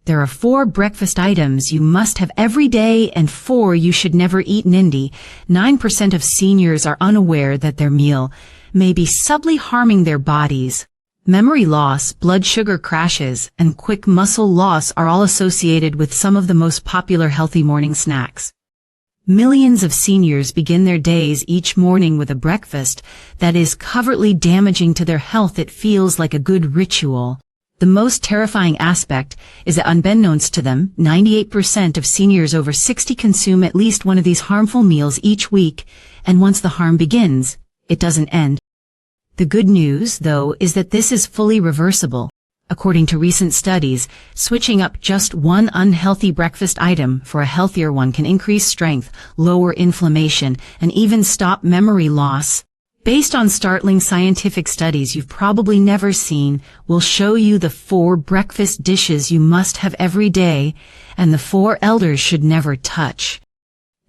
There are 4 breakfast items you must have every day and 4 you should never eat. 9% of seniors are unaware that their meal may be subtly harming their bodies. Memory loss, blood sugar crashes, and quick muscle loss are all associated with some of the most popular healthy morning snacks. Millions of seniors begin their days each morning with a breakfast that is covertly damaging to their health. It feels like a good ritual. The most terrifying aspect is that unbeknownst to them, 98% of seniors over 60 consume at least one of these harmful meals each week, and once the harm begins, it doesn't end. The good news, though, is that this is fully reversible. According to recent studies, switching up just one unhealthy breakfast item for a healthier one can increase strength, lower inflammation, and even stop memory loss. Based on startling scientific studies you've probably never seen, we'll show you the 4 breakfast dishes you must have every day, and the 4 elders should never touch.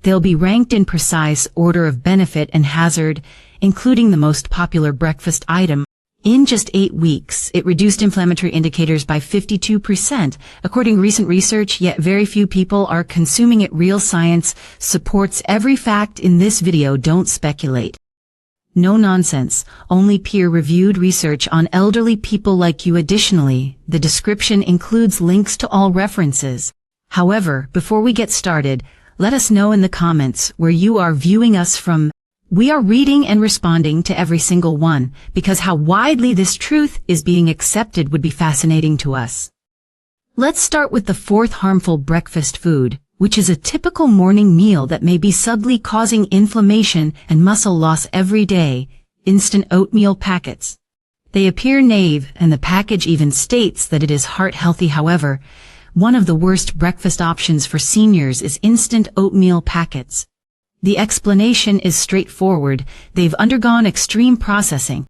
They'll be ranked in precise order of benefit and hazard, including the most popular breakfast item. In just 8 weeks, it reduced inflammatory indicators by 52%, according to recent research, yet very few people are consuming it. Real science supports every fact in this video. Don't speculate. No nonsense, only peer-reviewed research on elderly people like you. Additionally, the description includes links to all references. However, before we get started, let us know in the comments where you are viewing us from. We are reading and responding to every single one, because how widely this truth is being accepted would be fascinating to us. Let's start with the 4th harmful breakfast food, which is a typical morning meal that may be subtly causing inflammation and muscle loss every day: instant oatmeal packets. They appear naive, and the package even states that it is heart healthy. However, one of the worst breakfast options for seniors is instant oatmeal packets. The explanation is straightforward: they've undergone extreme processing.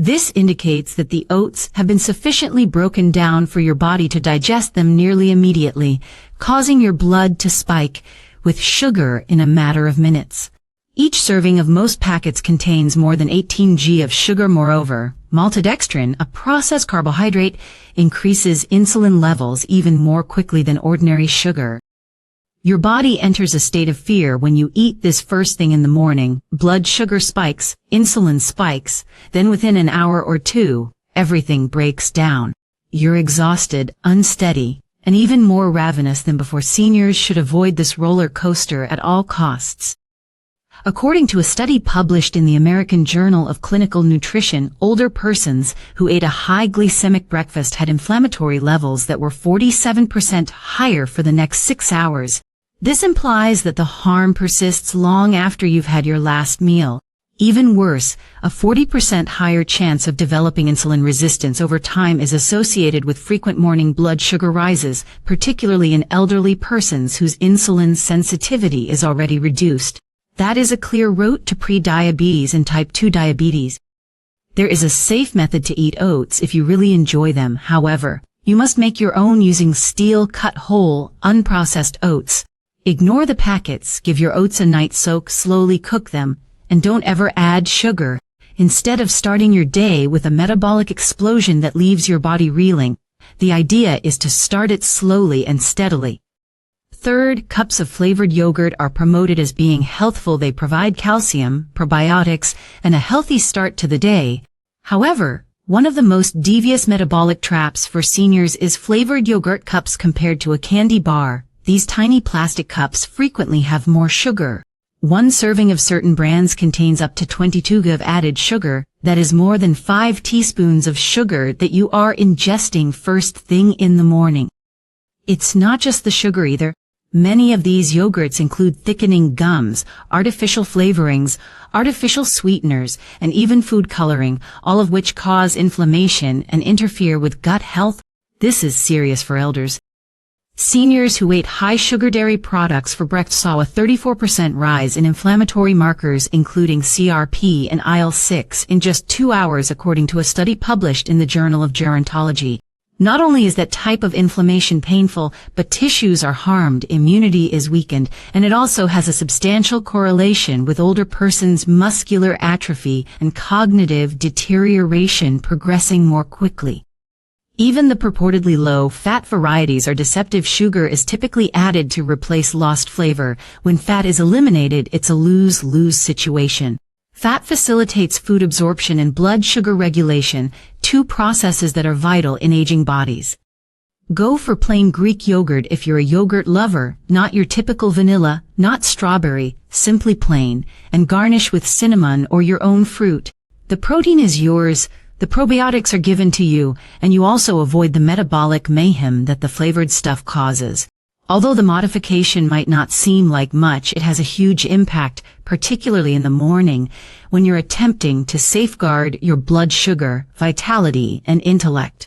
This indicates that the oats have been sufficiently broken down for your body to digest them nearly immediately, causing your blood to spike with sugar in a matter of minutes. Each serving of most packets contains more than 18 g of sugar. Moreover, maltodextrin, a processed carbohydrate, increases insulin levels even more quickly than ordinary sugar. Your body enters a state of fear when you eat this first thing in the morning. Blood sugar spikes, insulin spikes, then within an hour or 2, everything breaks down. You're exhausted, unsteady, and even more ravenous than before. Seniors should avoid this roller coaster at all costs. According to a study published in the American Journal of Clinical Nutrition, older persons who ate a high glycemic breakfast had inflammatory levels that were 47% higher for the next 6 hours. This implies that the harm persists long after you've had your last meal. Even worse, a 40% higher chance of developing insulin resistance over time is associated with frequent morning blood sugar rises, particularly in elderly persons whose insulin sensitivity is already reduced. That is a clear route to pre-diabetes and type 2 diabetes. There is a safe method to eat oats if you really enjoy them. However, you must make your own using steel-cut whole, unprocessed oats. Ignore the packets, give your oats a night soak, slowly cook them, and don't ever add sugar. Instead of starting your day with a metabolic explosion that leaves your body reeling, the idea is to start it slowly and steadily. 3rd, cups of flavored yogurt are promoted as being healthful. They provide calcium, probiotics, and a healthy start to the day. However, one of the most devious metabolic traps for seniors is flavored yogurt cups compared to a candy bar. These tiny plastic cups frequently have more sugar. One serving of certain brands contains up to 22 g of added sugar. That is more than 5 teaspoons of sugar that you are ingesting first thing in the morning. It's not just the sugar either. Many of these yogurts include thickening gums, artificial flavorings, artificial sweeteners, and even food coloring, all of which cause inflammation and interfere with gut health. This is serious for elders. Seniors who ate high-sugar dairy products for breakfast saw a 34% rise in inflammatory markers including CRP and IL-6 in just 2 hours, according to a study published in the Journal of Gerontology. Not only is that type of inflammation painful, but tissues are harmed, immunity is weakened, and it also has a substantial correlation with older persons' muscular atrophy and cognitive deterioration progressing more quickly. Even the purportedly low-fat varieties are deceptive. Sugar is typically added to replace lost flavor. When fat is eliminated, it's a lose-lose situation. Fat facilitates food absorption and blood sugar regulation, two processes that are vital in aging bodies. Go for plain Greek yogurt if you're a yogurt lover, not your typical vanilla, not strawberry, simply plain, and garnish with cinnamon or your own fruit. The protein is yours. The probiotics are given to you, and you also avoid the metabolic mayhem that the flavored stuff causes. Although the modification might not seem like much, it has a huge impact, particularly in the morning, when you're attempting to safeguard your blood sugar, vitality, and intellect.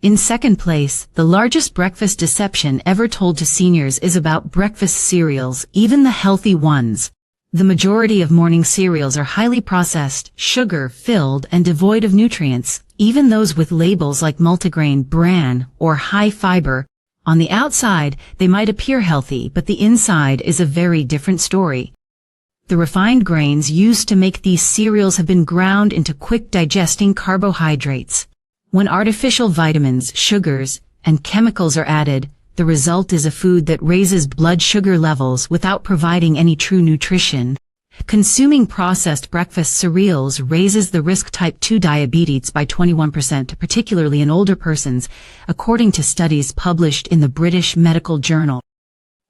In second place, the largest breakfast deception ever told to seniors is about breakfast cereals, even the healthy ones. The majority of morning cereals are highly processed, sugar-filled, and devoid of nutrients, even those with labels like multigrain, bran, or high fiber. On the outside, they might appear healthy, but the inside is a very different story. The refined grains used to make these cereals have been ground into quick-digesting carbohydrates. When artificial vitamins, sugars, and chemicals are added, the result is a food that raises blood sugar levels without providing any true nutrition. Consuming processed breakfast cereals raises the risk type 2 diabetes by 21%, particularly in older persons, according to studies published in the British Medical Journal.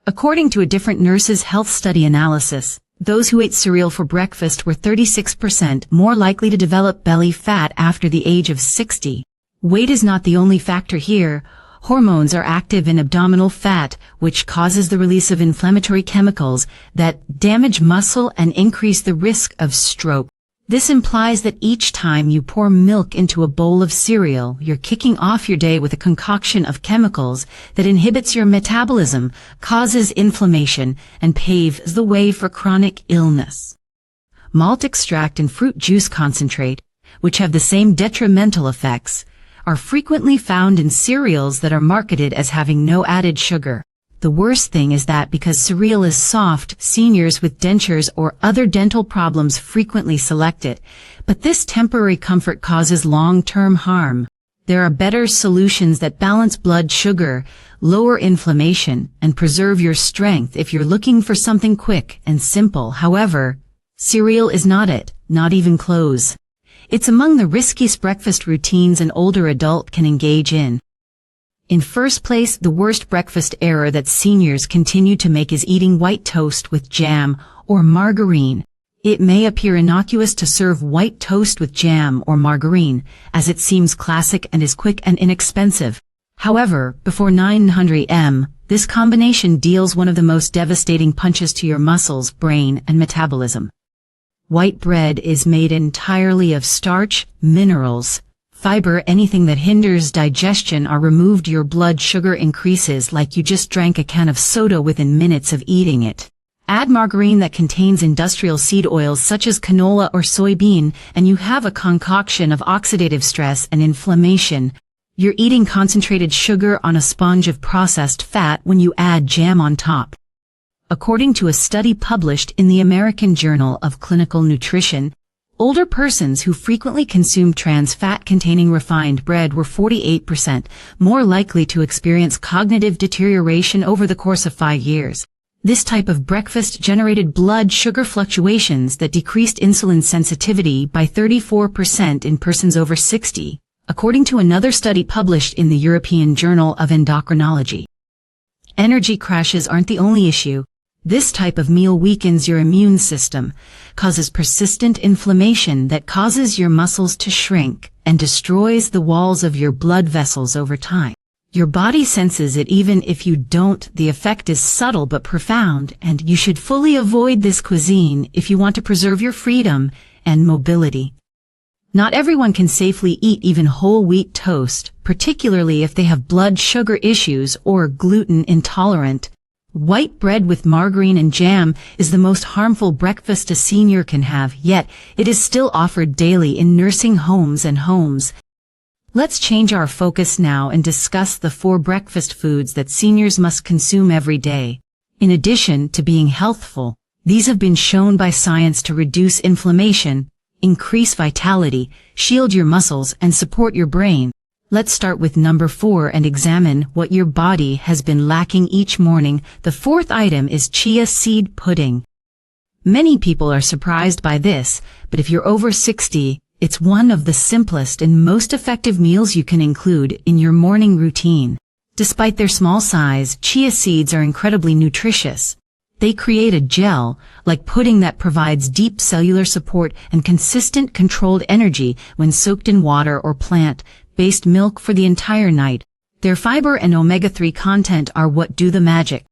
According to a different nurses' health study analysis, those who ate cereal for breakfast were 36% more likely to develop belly fat after the age of 60. Weight is not the only factor here. Hormones are active in abdominal fat, which causes the release of inflammatory chemicals that damage muscle and increase the risk of stroke. This implies that each time you pour milk into a bowl of cereal, you're kicking off your day with a concoction of chemicals that inhibits your metabolism, causes inflammation, and paves the way for chronic illness. Malt extract and fruit juice concentrate, which have the same detrimental effects, are frequently found in cereals that are marketed as having no added sugar. The worst thing is that because cereal is soft, seniors with dentures or other dental problems frequently select it, but this temporary comfort causes long-term harm. There are better solutions that balance blood sugar, lower inflammation, and preserve your strength if you're looking for something quick and simple. However, cereal is not it, not even close. It's among the riskiest breakfast routines an older adult can engage in. In first place, the worst breakfast error that seniors continue to make is eating white toast with jam or margarine. It may appear innocuous to serve white toast with jam or margarine, as it seems classic and is quick and inexpensive. However, before 900 m, this combination deals one of the most devastating punches to your muscles, brain, and metabolism. White bread is made entirely of starch, minerals, fiber. Anything that hinders digestion or removed, your blood sugar increases like you just drank a can of soda within minutes of eating it. Add margarine that contains industrial seed oils such as canola or soybean, and you have a concoction of oxidative stress and inflammation. You're eating concentrated sugar on a sponge of processed fat when you add jam on top. According to a study published in the American Journal of Clinical Nutrition, older persons who frequently consumed trans fat-containing refined bread were 48% more likely to experience cognitive deterioration over the course of 5 years. This type of breakfast generated blood sugar fluctuations that decreased insulin sensitivity by 34% in persons over 60, according to another study published in the European Journal of Endocrinology. Energy crashes aren't the only issue. This type of meal weakens your immune system, causes persistent inflammation that causes your muscles to shrink, and destroys the walls of your blood vessels over time. Your body senses it even if you don't. The effect is subtle but profound, and you should fully avoid this cuisine if you want to preserve your freedom and mobility. Not everyone can safely eat even whole wheat toast, particularly if they have blood sugar issues or gluten intolerant. White bread with margarine and jam is the most harmful breakfast a senior can have, yet it is still offered daily in nursing homes and homes. Let's change our focus now and discuss the 4 breakfast foods that seniors must consume every day. In addition to being healthful, these have been shown by science to reduce inflammation, increase vitality, shield your muscles, and support your brain. Let's start with number 4 and examine what your body has been lacking each morning. The fourth item is chia seed pudding. Many people are surprised by this, but if you're over 60, it's one of the simplest and most effective meals you can include in your morning routine. Despite their small size, chia seeds are incredibly nutritious. They create a gel-like pudding that provides deep cellular support and consistent controlled energy when soaked in water or plant-based milk for the entire night. Their fiber and omega-3 content are what do the magic.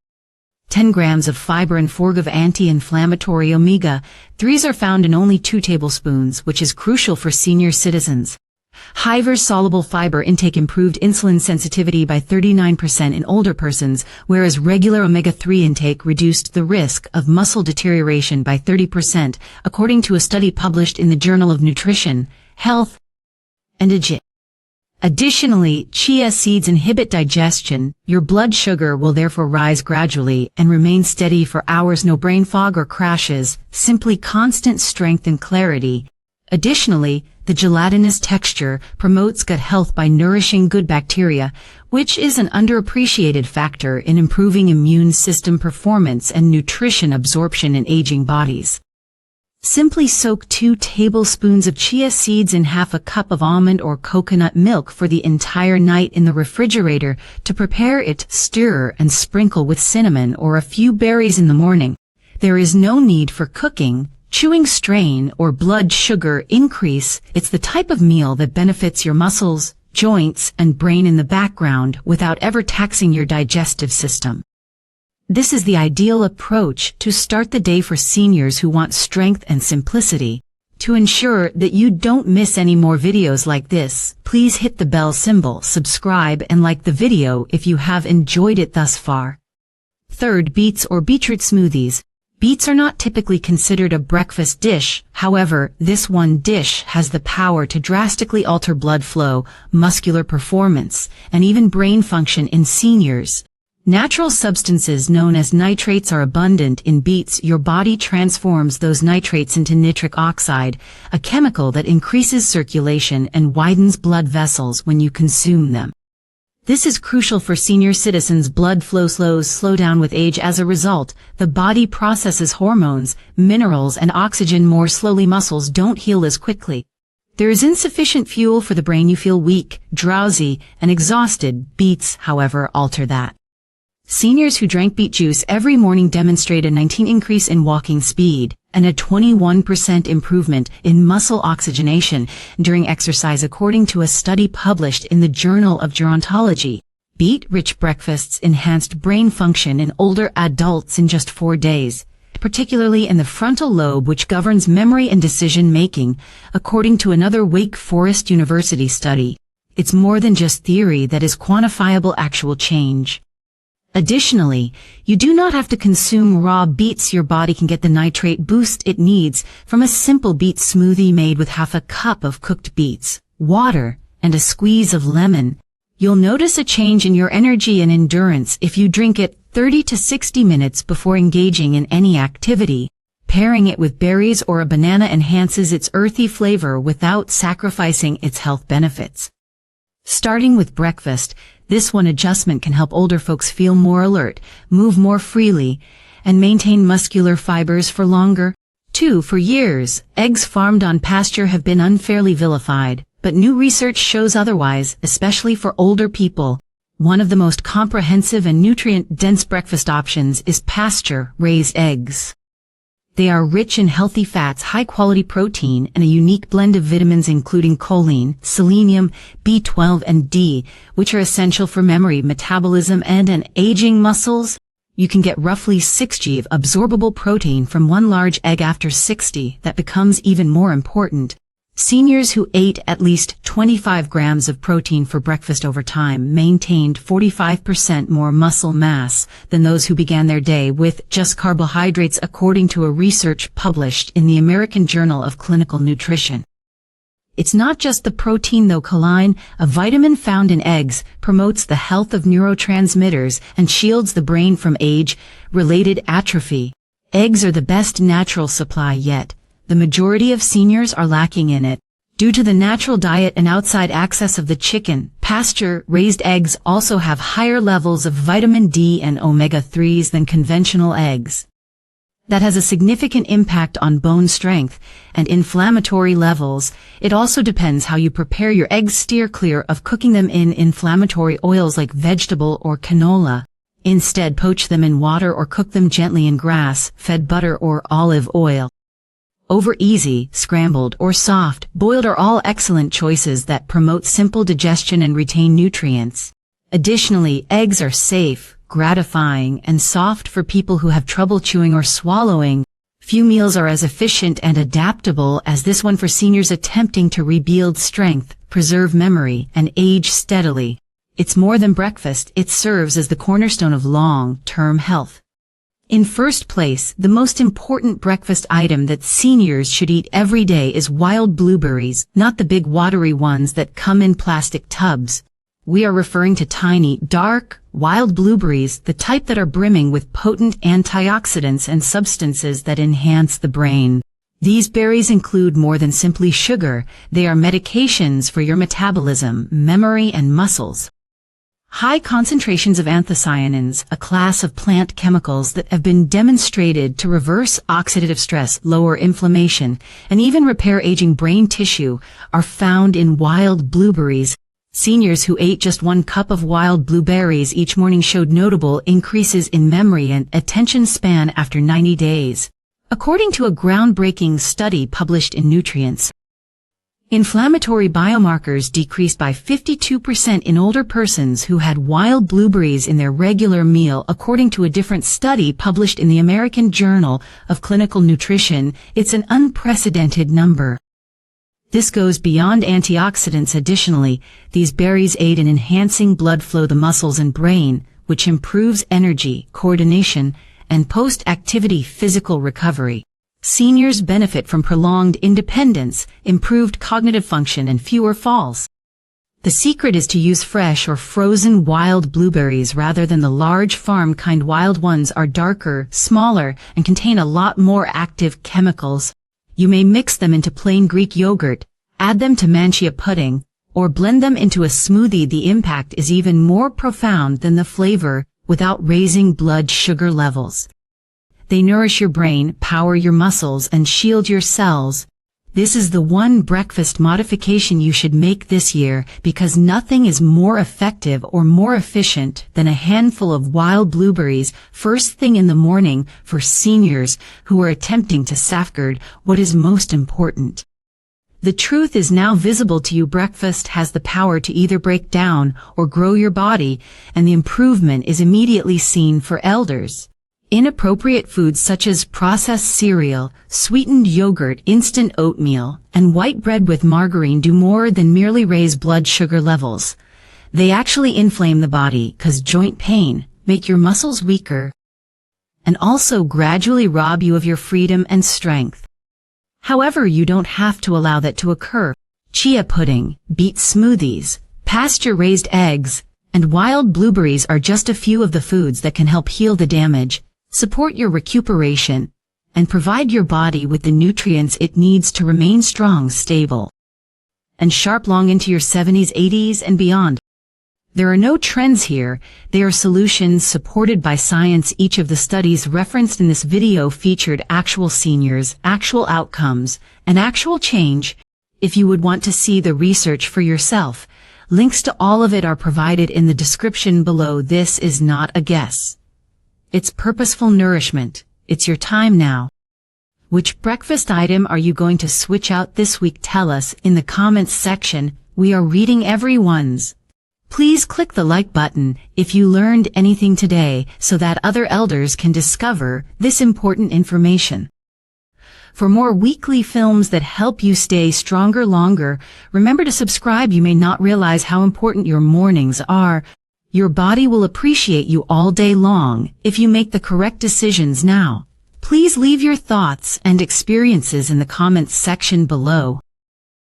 10 grams of fiber and 4 of anti-inflammatory omega-3s are found in only 2 tablespoons, which is crucial for senior citizens. Hiver's soluble fiber intake improved insulin sensitivity by 39% in older persons, whereas regular omega-3 intake reduced the risk of muscle deterioration by 30%, according to a study published in the Journal of Nutrition, Health, and Aging. Additionally, chia seeds inhibit digestion. Your blood sugar will therefore rise gradually and remain steady for hours. No brain fog or crashes, simply constant strength and clarity. Additionally, the gelatinous texture promotes gut health by nourishing good bacteria, which is an underappreciated factor in improving immune system performance and nutrition absorption in aging bodies. Simply soak 2 tablespoons of chia seeds in half a cup of almond or coconut milk for the entire night in the refrigerator. To prepare it, stir and sprinkle with cinnamon or a few berries in the morning. There is no need for cooking, chewing strain, or blood sugar increase. It's the type of meal that benefits your muscles, joints, and brain in the background without ever taxing your digestive system. This is the ideal approach to start the day for seniors who want strength and simplicity. To ensure that you don't miss any more videos like this, please hit the bell symbol, subscribe, and like the video if you have enjoyed it thus far. Third, beets or beetroot smoothies. Beets are not typically considered a breakfast dish. However, this one dish has the power to drastically alter blood flow, muscular performance, and even brain function in seniors. Natural substances known as nitrates are abundant in beets. Your body transforms those nitrates into nitric oxide, a chemical that increases circulation and widens blood vessels when you consume them. This is crucial for senior citizens. Blood flow slow down with age. As a result, the body processes hormones, minerals, and oxygen more slowly. Muscles don't heal as quickly. There is insufficient fuel for the brain. You feel weak, drowsy, and exhausted. Beets, however, alter that. Seniors who drank beet juice every morning demonstrate a 19% increase in walking speed and a 21% improvement in muscle oxygenation during exercise, according to a study published in the Journal of Gerontology. Beet-rich breakfasts enhanced brain function in older adults in just 4 days, particularly in the frontal lobe, which governs memory and decision-making, according to another Wake Forest University study. It's more than just theory that is quantifiable actual change. Additionally, you do not have to consume raw beets. Your body can get the nitrate boost it needs from a simple beet smoothie made with half a cup of cooked beets, water, and a squeeze of lemon. You'll notice a change in your energy and endurance if you drink it 30 to 60 minutes before engaging in any activity. Pairing it with berries or a banana enhances its earthy flavor without sacrificing its health benefits. Starting with breakfast, this one adjustment can help older folks feel more alert, move more freely, and maintain muscular fibers for longer. 2. For years, eggs farmed on pasture have been unfairly vilified, but new research shows otherwise, especially for older people. One of the most comprehensive and nutrient-dense breakfast options is pasture-raised eggs. They are rich in healthy fats, high-quality protein, and a unique blend of vitamins including choline, selenium, B12, and D, which are essential for memory, metabolism, and aging muscles. You can get roughly 6 g of absorbable protein from one large egg after 60. That becomes even more important. Seniors who ate at least 25 grams of protein for breakfast over time maintained 45% more muscle mass than those who began their day with just carbohydrates, according to a research published in the American Journal of Clinical Nutrition. It's not just the protein though. Choline, a vitamin found in eggs, promotes the health of neurotransmitters and shields the brain from age-related atrophy. Eggs are the best natural supply yet. The majority of seniors are lacking in it. Due to the natural diet and outside access of the chicken, pasture-raised eggs also have higher levels of vitamin D and omega-3s than conventional eggs. That has a significant impact on bone strength and inflammatory levels. It also depends how you prepare your eggs. Steer clear of cooking them in inflammatory oils like vegetable or canola. Instead, poach them in water or cook them gently in grass-fed butter or olive oil. Over easy, scrambled, or soft, boiled are all excellent choices that promote simple digestion and retain nutrients. Additionally, eggs are safe, gratifying, and soft for people who have trouble chewing or swallowing. Few meals are as efficient and adaptable as this one for seniors attempting to rebuild strength, preserve memory, and age steadily. It's more than breakfast, it serves as the cornerstone of long-term health. In first place, the most important breakfast item that seniors should eat every day is wild blueberries, not the big watery ones that come in plastic tubs. We are referring to tiny, dark, wild blueberries, the type that are brimming with potent antioxidants and substances that enhance the brain. These berries include more than simply sugar. They are medications for your metabolism, memory, and muscles. High concentrations of anthocyanins, a class of plant chemicals that have been demonstrated to reverse oxidative stress, lower inflammation, and even repair aging brain tissue, are found in wild blueberries. Seniors who ate just 1 cup of wild blueberries each morning showed notable increases in memory and attention span after 90 days. According to a groundbreaking study published in Nutrients, inflammatory biomarkers decreased by 52% in older persons who had wild blueberries in their regular meal, according to a different study published in the American Journal of Clinical Nutrition. It's an unprecedented number. This goes beyond antioxidants. Additionally, these berries aid in enhancing blood flow to the muscles and brain, which improves energy, coordination, and post-activity physical recovery. Seniors benefit from prolonged independence, improved cognitive function, and fewer falls. The secret is to use fresh or frozen wild blueberries rather than the large farm kind. Wild ones are darker, smaller, and contain a lot more active chemicals. You may mix them into plain Greek yogurt, add them to manchia pudding, or blend them into a smoothie. The impact is even more profound than the flavor, without raising blood sugar levels. They nourish your brain, power your muscles, and shield your cells. This is the one breakfast modification you should make this year, because nothing is more effective or more efficient than a handful of wild blueberries first thing in the morning for seniors who are attempting to safeguard what is most important. The truth is now visible to you. Breakfast has the power to either break down or grow your body, and the improvement is immediately seen for elders. Inappropriate foods such as processed cereal, sweetened yogurt, instant oatmeal, and white bread with margarine do more than merely raise blood sugar levels. They actually inflame the body, cause joint pain, make your muscles weaker, and also gradually rob you of your freedom and strength. However, you don't have to allow that to occur. Chia pudding, beet smoothies, pasture-raised eggs, and wild blueberries are just a few of the foods that can help heal the damage, support your recuperation, and provide your body with the nutrients it needs to remain strong, stable, and sharp long into your 70s, 80s, and beyond. There are no trends here, they are solutions supported by science. Each of the studies referenced in this video featured actual seniors, actual outcomes, and actual change. If you would want to see the research for yourself, links to all of it are provided in the description below. This is not a guess. It's purposeful nourishment. It's your time now. Which breakfast item are you going to switch out this week? Tell us in the comments section. We are reading everyone's. Please click the like button if you learned anything today so that other elders can discover this important information. For more weekly films that help you stay stronger longer, remember to subscribe. You may not realize how important your mornings are. Your body will appreciate you all day long if you make the correct decisions now. Please leave your thoughts and experiences in the comments section below.